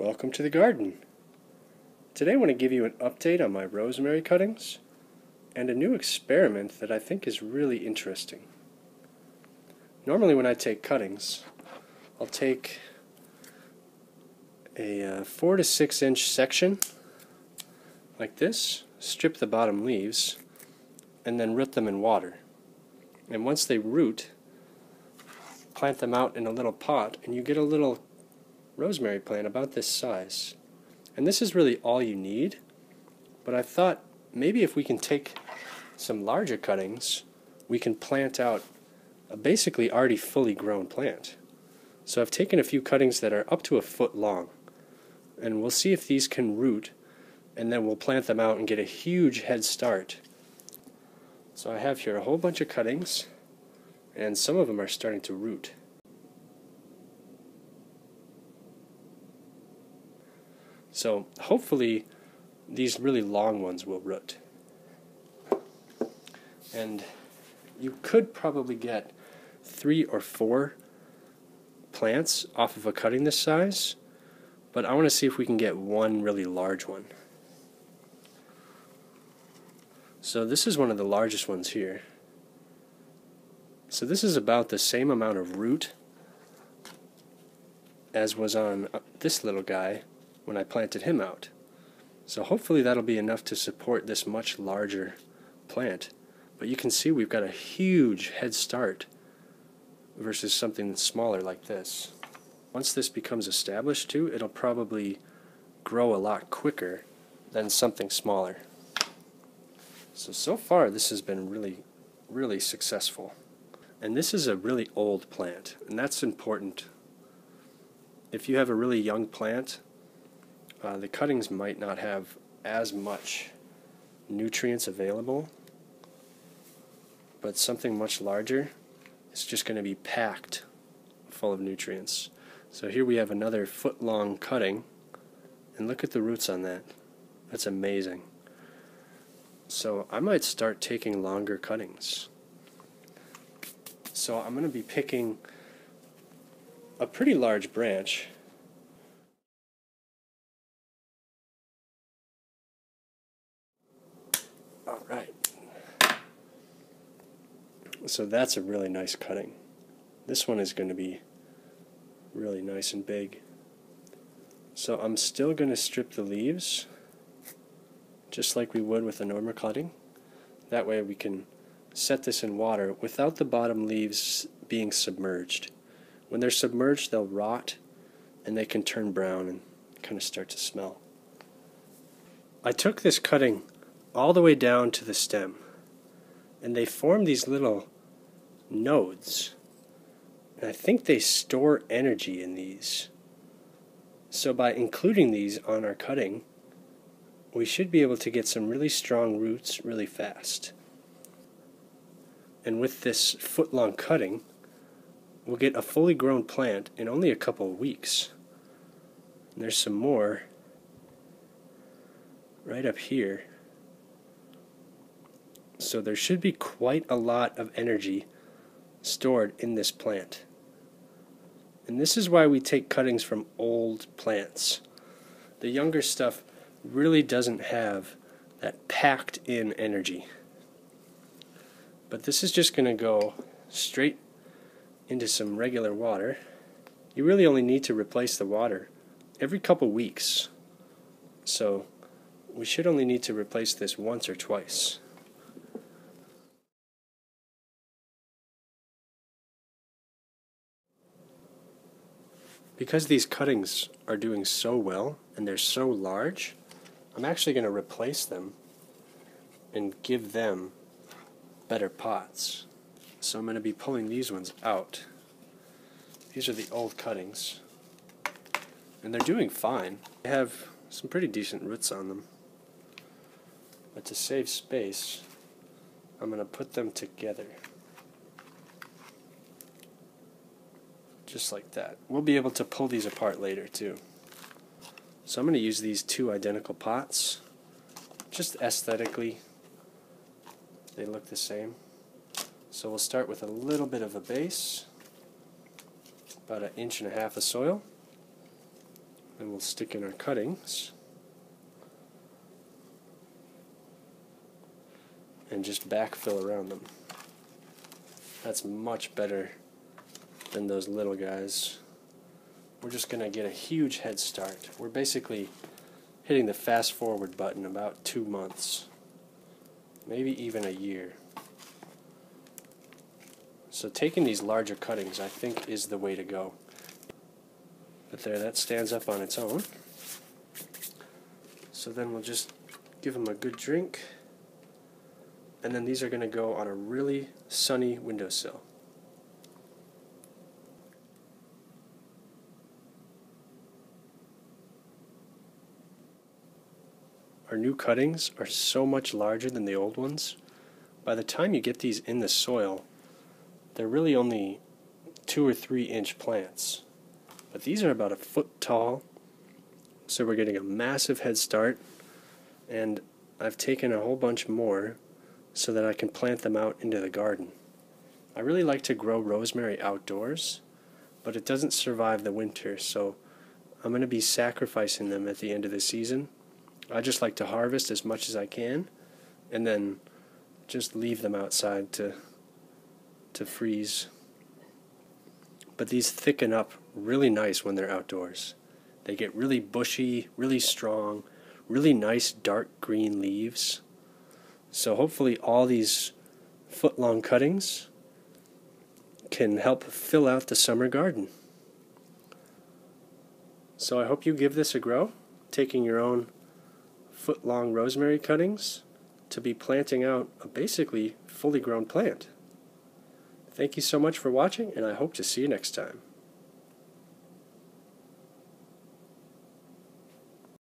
Welcome to the garden. Today I want to give you an update on my rosemary cuttings and a new experiment that I think is really interesting. Normally when I take cuttings, I'll take a 4 to 6 inch section like this, strip the bottom leaves, and then root them in water. And once they root, plant them out in a little pot and you get a little rosemary plant about this size. And this is really all you need, but I thought maybe if we can take some larger cuttings, we can plant out a basically already fully grown plant. So I've taken a few cuttings that are up to a foot long, and we'll see if these can root, and then we'll plant them out and get a huge head start. So I have here a whole bunch of cuttings, and some of them are starting to root. So hopefully these really long ones will root. And you could probably get 3 or 4 plants off of a cutting this size, but I want to see if we can get one really large one. So this is one of the largest ones here. So this is about the same amount of root as was on this little guy when I planted him out. So hopefully that'll be enough to support this much larger plant. But you can see we've got a huge head start versus something smaller like this. Once this becomes established too, it'll probably grow a lot quicker than something smaller. So far this has been really successful. And this is a really old plant, and that's important. If you have a really young plant, the cuttings might not have as much nutrients available, but something much larger is just going to be packed full of nutrients. So here we have another foot-long cutting, and look at the roots on that. That's amazing. So I might start taking longer cuttings. So I'm going to be picking a pretty large branch. Alright. So that's a really nice cutting. This one is going to be really nice and big. So I'm still going to strip the leaves just like we would with a normal cutting. That way we can set this in water without the bottom leaves being submerged. When they're submerged, they'll rot and they can turn brown and kind of start to smell. I took this cutting all the way down to the stem, and they form these little nodes, and I think they store energy in these. So by including these on our cutting, we should be able to get some really strong roots really fast. And with this foot-long cutting, we'll get a fully grown plant in only a couple of weeks. And there's some more right up here. So there should be quite a lot of energy stored in this plant. And this is why we take cuttings from old plants. The younger stuff really doesn't have that packed in energy. But this is just going to go straight into some regular water. You really only need to replace the water every couple weeks. So we should only need to replace this once or twice. Because these cuttings are doing so well and they're so large, I'm actually going to replace them and give them better pots. So I'm going to be pulling these ones out. These are the old cuttings, and they're doing fine. They have some pretty decent roots on them. But to save space, I'm going to put them together. Just like that. We'll be able to pull these apart later too. So I'm going to use these 2 identical pots. Just aesthetically, they look the same. So we'll start with a little bit of a base, about 1.5 inches of soil. Then we'll stick in our cuttings and just backfill around them. That's much better than those little guys. We're just going to get a huge head start. We're basically hitting the fast forward button about 2 months, maybe even a year. So taking these larger cuttings, I think, is the way to go. But there, that stands up on its own. So then we'll just give them a good drink. And then these are going to go on a really sunny windowsill. Our new cuttings are so much larger than the old ones. By the time you get these in the soil, they're really only 2 or 3 inch plants. But these are about a foot tall, so we're getting a massive head start, and I've taken a whole bunch more so that I can plant them out into the garden. I really like to grow rosemary outdoors, but it doesn't survive the winter, so I'm going to be sacrificing them at the end of the season. I just like to harvest as much as I can and then just leave them outside to freeze. But these thicken up really nice when they're outdoors. They get really bushy, really strong, really nice dark green leaves. So hopefully all these foot-long cuttings can help fill out the summer garden. So I hope you give this a go, taking your own foot-long rosemary cuttings to be planting out a basically fully grown plant. Thank you so much for watching, and I hope to see you next time.